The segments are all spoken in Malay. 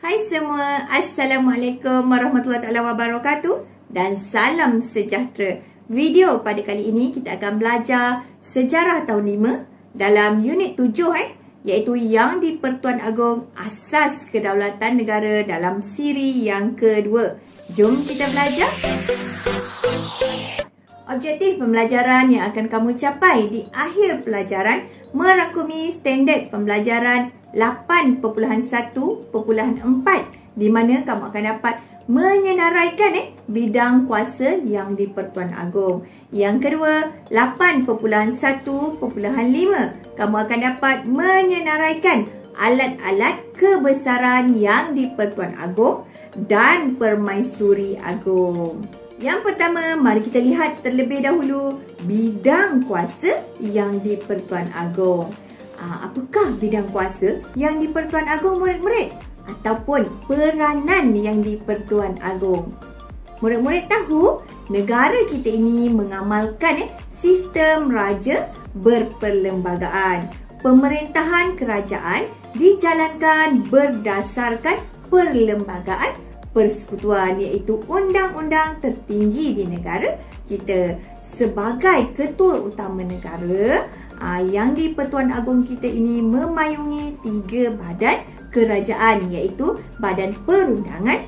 Hai semua, Assalamualaikum warahmatullahi wabarakatuh dan salam sejahtera. Video pada kali ini kita akan belajar sejarah tahun 5 dalam unit 7 iaitu Yang di-Pertuan Agong Asas Kedaulatan Negara dalam siri yang kedua. Jom kita belajar. Objektif pembelajaran yang akan kamu capai di akhir pelajaran merangkumi standard pembelajaran 8.1.4 di mana kamu akan dapat menyenaraikan bidang kuasa Yang di-Pertuan Agong. Yang kedua, 8.1.5 kamu akan dapat menyenaraikan alat-alat kebesaran Yang di-Pertuan Agong dan Permaisuri Agong. Yang pertama, mari kita lihat terlebih dahulu bidang kuasa Yang di-Pertuan Agong. Apakah bidang kuasa Yang di-Pertuan Agong, murid-murid? Ataupun peranan Yang di-Pertuan Agong? Murid-murid tahu negara kita ini mengamalkan sistem raja berperlembagaan. Pemerintahan kerajaan dijalankan berdasarkan perlembagaan persekutuan, iaitu undang-undang tertinggi di negara kita. Sebagai ketua utama negara, Yang di-Pertuan Agong kita ini memayungi 3 badan kerajaan, iaitu Badan Perundangan,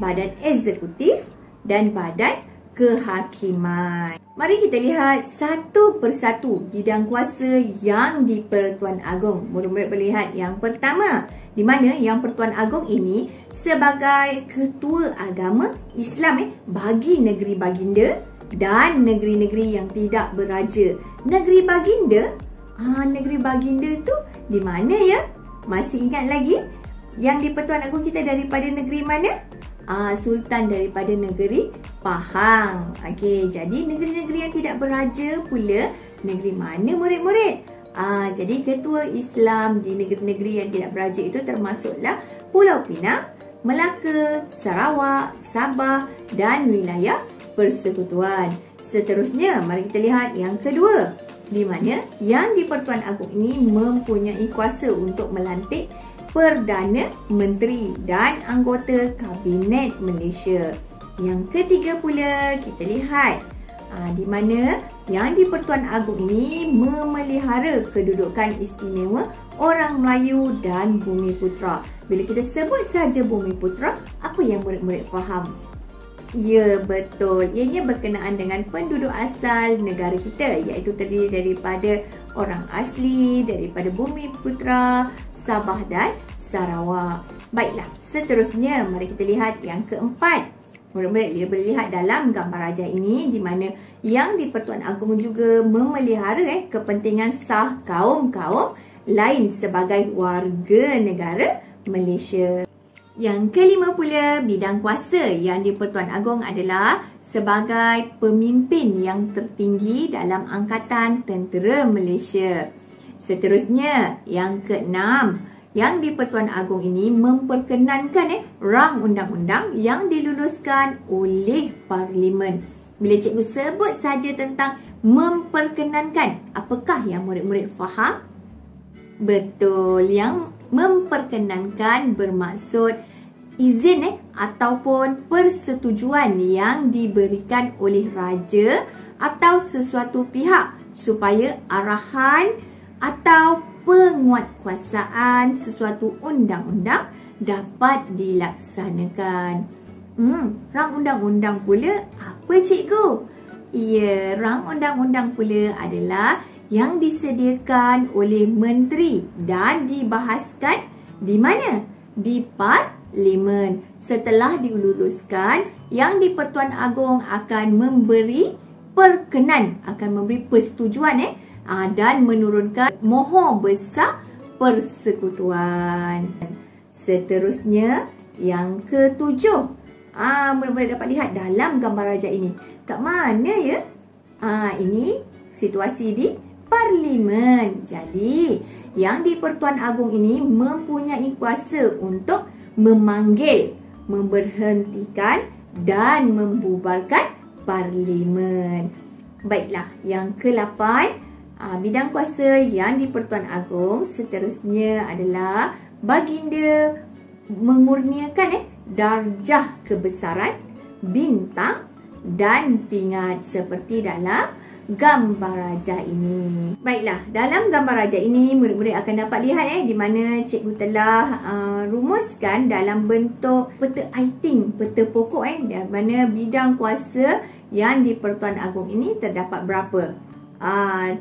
Badan Eksekutif dan Badan Kehakiman. Mari kita lihat satu persatu bidang kuasa Yang di-Pertuan Agong. Murid-murid boleh lihat yang pertama, di mana Yang Pertuan Agong ini sebagai ketua agama Islam bagi negeri baginda dan negeri-negeri yang tidak beraja. Negeri baginda, negeri baginda tu di mana ya? Masih ingat lagi? Yang di-Pertuan Agong kita daripada negeri mana? Sultan daripada negeri Pahang. Okey, jadi negeri-negeri yang tidak beraja pula negeri mana, murid-murid? Jadi ketua Islam di negeri-negeri yang tidak beraja itu termasuklah Pulau Pinang, Melaka, Sarawak, Sabah dan wilayah persekutuan. Seterusnya, mari kita lihat yang kedua, di mana Yang di-Pertuan Agong ini mempunyai kuasa untuk melantik Perdana Menteri dan anggota Kabinet Malaysia. Yang ketiga pula, kita lihat di mana Yang di-Pertuan Agong ini memelihara kedudukan istimewa orang Melayu dan Bumiputera. Bila kita sebut saja Bumiputera, apa yang murid-murid faham? Ya, betul. Ianya berkenaan dengan penduduk asal negara kita, iaitu terdiri daripada orang asli daripada Bumiputera, Sabah dan Sarawak. Baiklah, seterusnya mari kita lihat yang keempat. Murid-murid boleh lihat dalam gambar raja ini di mana Yang di-Pertuan Agong juga memelihara kepentingan sah kaum-kaum lain sebagai warga negara Malaysia. Yang kelima pula, bidang kuasa Yang di-Pertuan Agong adalah sebagai pemimpin yang tertinggi dalam Angkatan Tentera Malaysia. Seterusnya, yang keenam, Yang di-Pertuan Agong ini memperkenankan rang undang-undang yang diluluskan oleh Parlimen. Bila cikgu sebut saja tentang memperkenankan, apakah yang murid-murid faham? Betul, yang memperkenankan bermaksud izin ataupun persetujuan yang diberikan oleh raja atau sesuatu pihak supaya arahan atau penguatkuasaan sesuatu undang-undang dapat dilaksanakan. Rang undang-undang pula apa, cikgu? Ya, rang undang-undang pula adalah yang disediakan oleh menteri dan dibahaskan di mana? Di Parlimen. Setelah diluluskan, Yang di-Pertuan Agong akan memberi perkenan, akan memberi persetujuan dan menurunkan Mohor Besar Persekutuan. Seterusnya, yang ketujuh. Murid-murid dapat lihat dalam gambar raja ini. Kat mana ya? Ini situasi di Parlimen. Jadi, Yang di-Pertuan Agong ini mempunyai kuasa untuk memanggil, memberhentikan dan membubarkan Parlimen. Baiklah, yang ke-8, bidang kuasa Yang di-Pertuan Agong seterusnya adalah Baginda mengurniakan darjah kebesaran, bintang dan pingat seperti dalam gambar rajah ini. Baiklah, dalam gambar rajah ini murid-murid akan dapat lihat di mana cikgu telah rumuskan dalam bentuk peta aiting, peta pokok di mana bidang kuasa yang di Pertuan Agong ini terdapat berapa?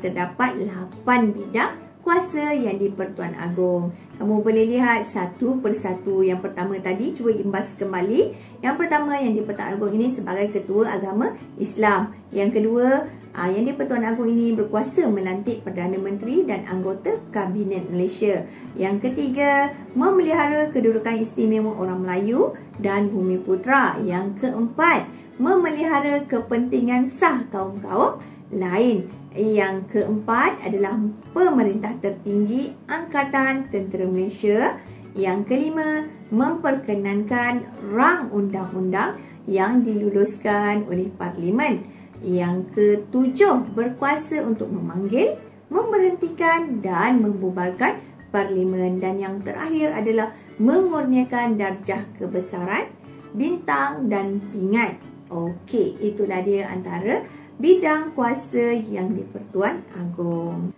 Terdapat 8 bidang kuasa yang di Pertuan Agong. Kamu boleh lihat satu persatu. Yang pertama tadi, cuba imbas kembali. Yang pertama yang di Pertuan Agong ini sebagai Ketua Agama Islam. Yang kedua, yang di Pertuan Agong ini berkuasa melantik Perdana Menteri dan anggota Kabinet Malaysia. Yang ketiga, memelihara kedudukan istimewa orang Melayu dan Bumiputera. Yang keempat, memelihara kepentingan sah kaum-kaum lain. Yang keempat adalah pemerintah tertinggi Angkatan Tentera Malaysia. Yang kelima, memperkenankan rang undang-undang yang diluluskan oleh Parlimen. Yang ketujuh, berkuasa untuk memanggil, memberhentikan dan membubarkan Parlimen. Dan yang terakhir adalah mengurniakan darjah kebesaran, bintang dan pingat. Okey, itulah dia antara bidang kuasa yang di Pertuan Agong.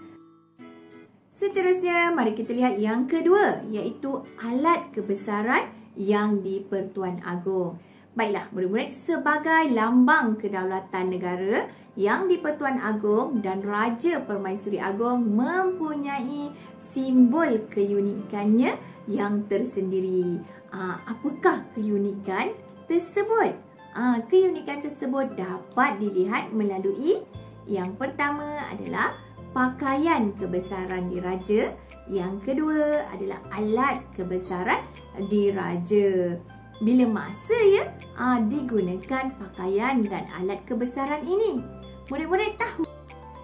Seterusnya, mari kita lihat yang kedua, iaitu alat kebesaran yang di Pertuan Agong. Baiklah, murid-murid, sebagai lambang kedaulatan negara yang di Pertuan Agong dan Raja Permaisuri Agong mempunyai simbol keunikannya yang tersendiri. Apakah keunikan tersebut? Keunikan tersebut dapat dilihat melalui yang pertama adalah pakaian kebesaran diraja, yang kedua adalah alat kebesaran diraja. Bila masa digunakan pakaian dan alat kebesaran ini? Murid-murid tahu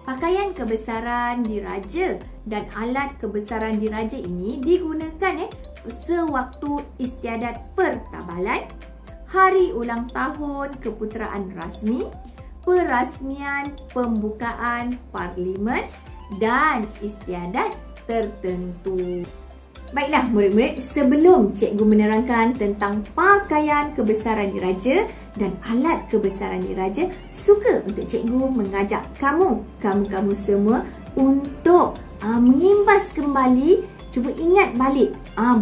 pakaian kebesaran diraja dan alat kebesaran diraja ini digunakan sewaktu istiadat pertabalan, hari ulang tahun keputeraan rasmi, perasmian pembukaan Parlimen dan istiadat tertentu. Baiklah murid-murid, sebelum cikgu menerangkan tentang pakaian kebesaran diraja dan alat kebesaran diraja, suka untuk cikgu mengajak kamu semua untuk mengimbas kembali, cuba ingat balik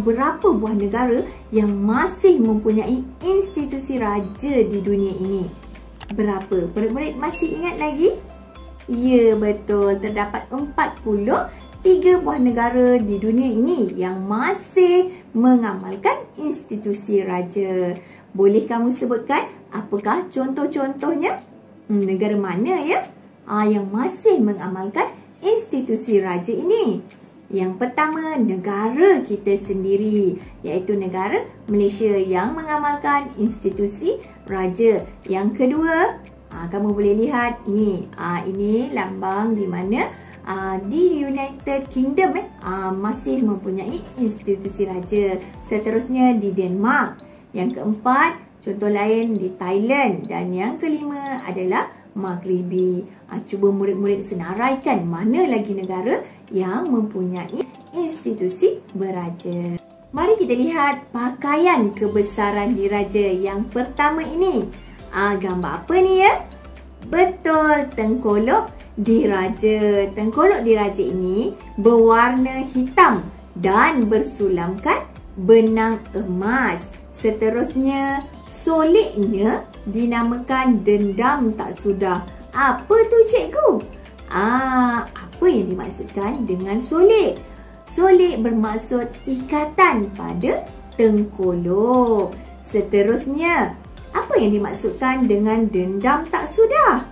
berapa buah negara yang masih mempunyai institusi raja di dunia ini. Berapa? Murid-murid masih ingat lagi? Ya, betul. Terdapat 43 buah negara di dunia ini yang masih mengamalkan institusi raja. Boleh kamu sebutkan apakah contoh-contohnya? Negara mana yang masih mengamalkan institusi raja ini? Yang pertama, negara kita sendiri, iaitu negara Malaysia yang mengamalkan institusi raja. Yang kedua, kamu boleh lihat ni, ini lambang di mana di United Kingdom masih mempunyai institusi raja. Seterusnya di Denmark. Yang keempat, contoh lain di Thailand. Dan yang kelima adalah Maghribi. Cuba murid-murid senaraikan mana lagi negara yang mempunyai institusi beraja. Mari kita lihat pakaian kebesaran diraja yang pertama ini. Gambar apa ni Betul, tengkolok diraja. Tengkolok diraja ini berwarna hitam dan bersulamkan benang emas. Seterusnya, soliknya dinamakan dendam tak sudah. Apa tu cikgu? Apa yang dimaksudkan dengan solik? Solik bermaksud ikatan pada tengkolok. Seterusnya, apa yang dimaksudkan dengan dendam tak sudah?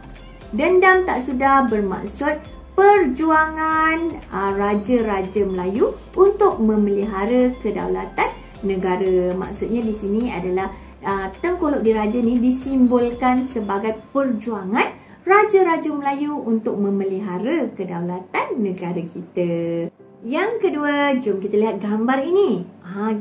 Dendam tak sudah bermaksud perjuangan raja-raja Melayu untuk memelihara kedaulatan negara. Maksudnya di sini adalah tengkolok diraja ni disimbolkan sebagai perjuangan raja-raja Melayu untuk memelihara kedaulatan negara kita. Yang kedua, jom kita lihat gambar ini.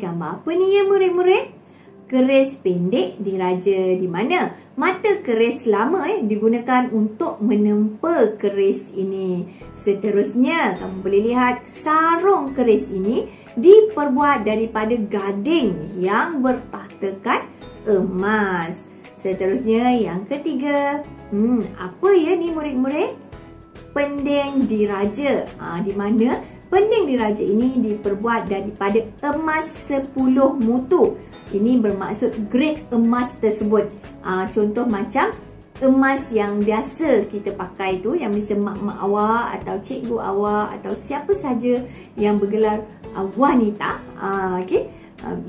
Gambar apa ni murid-murid? Keris pendek diraja, di mana mata keris lama digunakan untuk menempa keris ini. Seterusnya, kamu boleh lihat sarung keris ini diperbuat daripada gading yang bertahtakan emas. Seterusnya yang ketiga, apa ya ni murid-murid? Pending diraja. Di mana pending diraja ini diperbuat daripada emas 10 mutu. Ini bermaksud grade emas tersebut. Contoh macam emas yang biasa kita pakai tu, yang bisa mak-mak awak atau cikgu awak atau siapa saja yang bergelar wanita,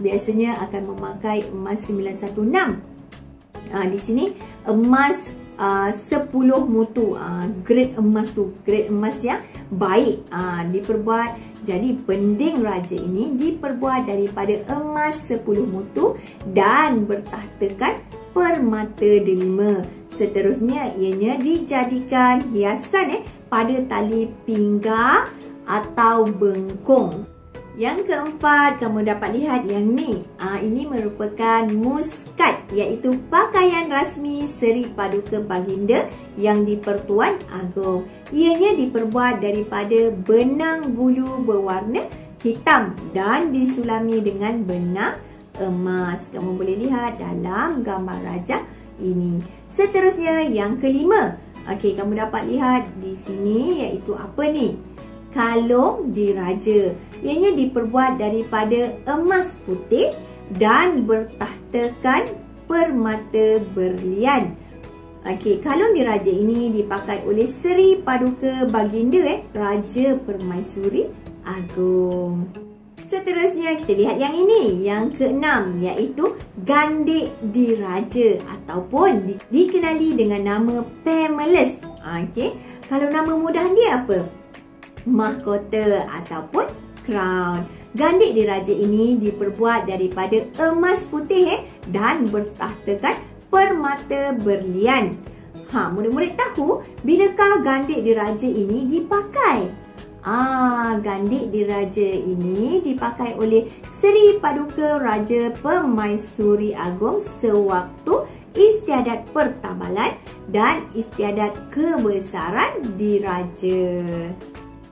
biasanya akan memakai emas 916. Di sini emas 10 mutu, grade emas tu, grade emas yang baik, diperbuat. Jadi pending raja ini diperbuat daripada emas 10 mutu dan bertahtakan permata delima. Seterusnya ianya dijadikan hiasan pada tali pinggang atau bengkung. Yang keempat, kamu dapat lihat yang ni. Ini merupakan muskat, iaitu pakaian rasmi Seri Paduka Baginda yang di-Pertuan Agong. Ianya diperbuat daripada benang bulu berwarna hitam dan disulami dengan benang emas. Kamu boleh lihat dalam gambar rajah ini. Seterusnya yang kelima. Kamu dapat lihat di sini, iaitu apa ni? Kalung diraja. Ianya diperbuat daripada emas putih dan bertahtakan permata berlian. Kalung diraja ini dipakai oleh Seri Paduka Baginda Raja Permaisuri Agong. Seterusnya kita lihat yang ini, yang keenam, iaitu gandik diraja ataupun dikenali dengan nama Pamales. Kalau nama mudah dia apa? Mahkota ataupun crown. Gandik diraja ini diperbuat daripada emas putih dan bertahtakan permata berlian. Murid-murid tahu bilakah gandik diraja ini dipakai? Gandik diraja ini dipakai oleh Seri Paduka Raja Permaisuri Agong sewaktu istiadat pertabalan dan istiadat kebesaran diraja.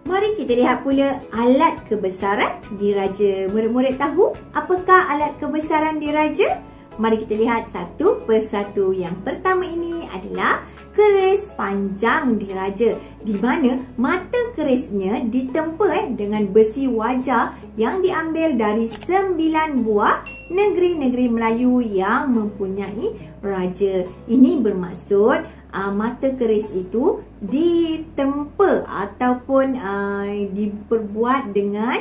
Mari kita lihat pula alat kebesaran diraja. Murid-murid tahu apakah alat kebesaran diraja? Mari kita lihat satu persatu. Yang pertama ini adalah keris panjang diraja, di mana mata kerisnya ditempa dengan besi wajah yang diambil dari 9 buah negeri-negeri Melayu yang mempunyai raja. Ini bermaksud mata keris itu ditempa ataupun diperbuat dengan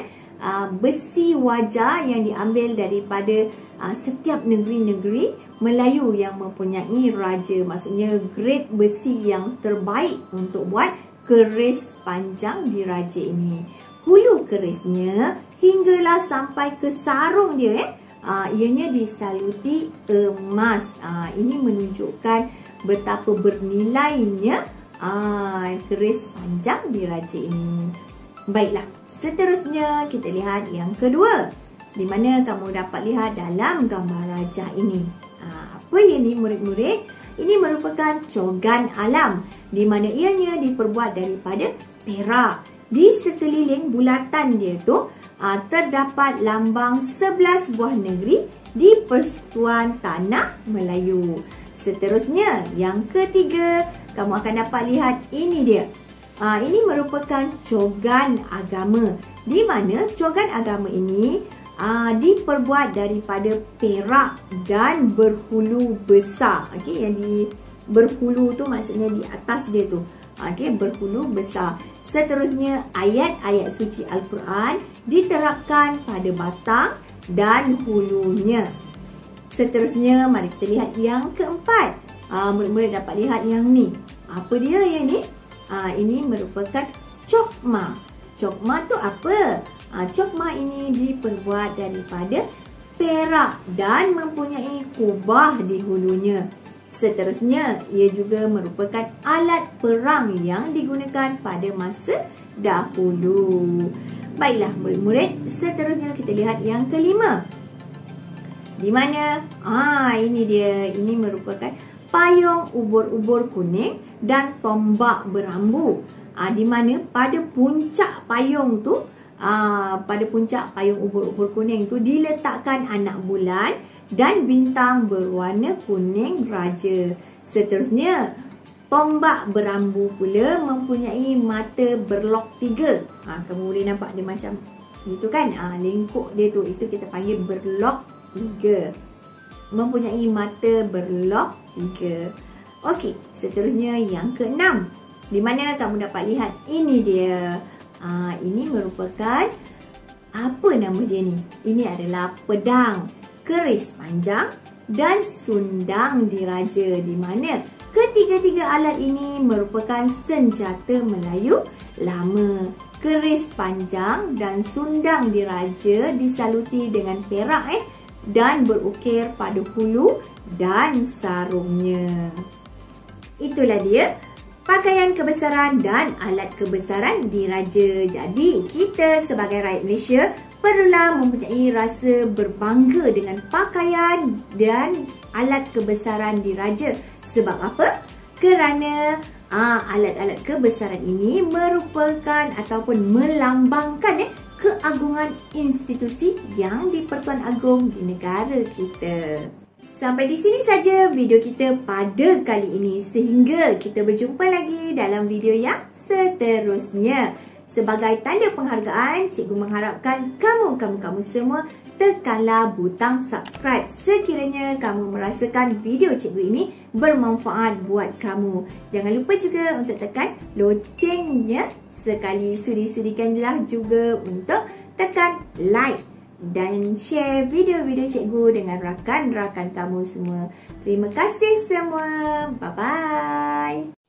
besi wajah yang diambil daripada setiap negeri-negeri Melayu yang mempunyai raja. Maksudnya grade besi yang terbaik untuk buat keris panjang diraja ini. Hulu kerisnya hinggalah sampai ke sarung dia ianya disaluti emas. Ini menunjukkan betapa bernilainya keris panjang diraja ini. Baiklah, seterusnya kita lihat yang kedua, di mana kamu dapat lihat dalam gambar rajah ini. Apa ini murid-murid? Ini merupakan cogan alam, di mana ianya diperbuat daripada perak. Di sekeliling bulatan dia tu terdapat lambang 11 buah negeri di Persekutuan Tanah Melayu. Seterusnya, yang ketiga, kamu akan dapat lihat ini dia. Ini merupakan cogan agama, di mana cogan agama ini diperbuat daripada perak dan berhulu besar. Yang di berhulu tu maksudnya di atas dia tu. Berhulu besar. Seterusnya, ayat-ayat suci Al-Quran diterapkan pada batang dan hulunya. Seterusnya, mari kita lihat yang keempat. Murid-murid dapat lihat yang ni. Apa dia yang ni? Ini merupakan cokma. Cokma tu apa? Cokma ini diperbuat daripada perak dan mempunyai kubah di hulunya. Seterusnya, ia juga merupakan alat perang yang digunakan pada masa dahulu. Baiklah murid-murid, seterusnya kita lihat yang kelima. Di mana? Ini dia. Ini merupakan payung ubur-ubur kuning dan tombak berambu. Di mana pada puncak payung tu pada puncak payung ubur-ubur kuning tu diletakkan anak bulan dan bintang berwarna kuning raja. Seterusnya, tombak berambu pula mempunyai mata berlok 3. Kamu boleh nampak dia macam gitu kan? Lengkuk dia tu, itu kita panggil berlok 3. Mempunyai mata berlok 3. Okey, seterusnya yang ke-6. Di mana kamu dapat lihat ini dia. Ini merupakan apa nama dia ni? Ini adalah pedang, keris panjang dan sundang diraja, di mana ketiga-tiga alat ini merupakan senjata Melayu lama. Keris panjang dan sundang diraja disaluti dengan perak dan berukir pada hulu dan sarungnya. Itulah dia pakaian kebesaran dan alat kebesaran diraja. Jadi kita sebagai rakyat Malaysia perlulah mempunyai rasa berbangga dengan pakaian dan alat kebesaran diraja. Sebab apa? Kerana alat-alat kebesaran ini merupakan ataupun melambangkan keagungan institusi yang di-Pertuan Agong di negara kita. Sampai di sini saja video kita pada kali ini. Sehingga kita berjumpa lagi dalam video yang seterusnya. Sebagai tanda penghargaan, cikgu mengharapkan kamu semua tekanlah butang subscribe sekiranya kamu merasakan video cikgu ini bermanfaat buat kamu. Jangan lupa juga untuk tekan locengnya. Sekali sudi-sudikanlah juga untuk tekan like dan share video-video cikgu dengan rakan-rakan kamu semua. Terima kasih semua. Bye-bye.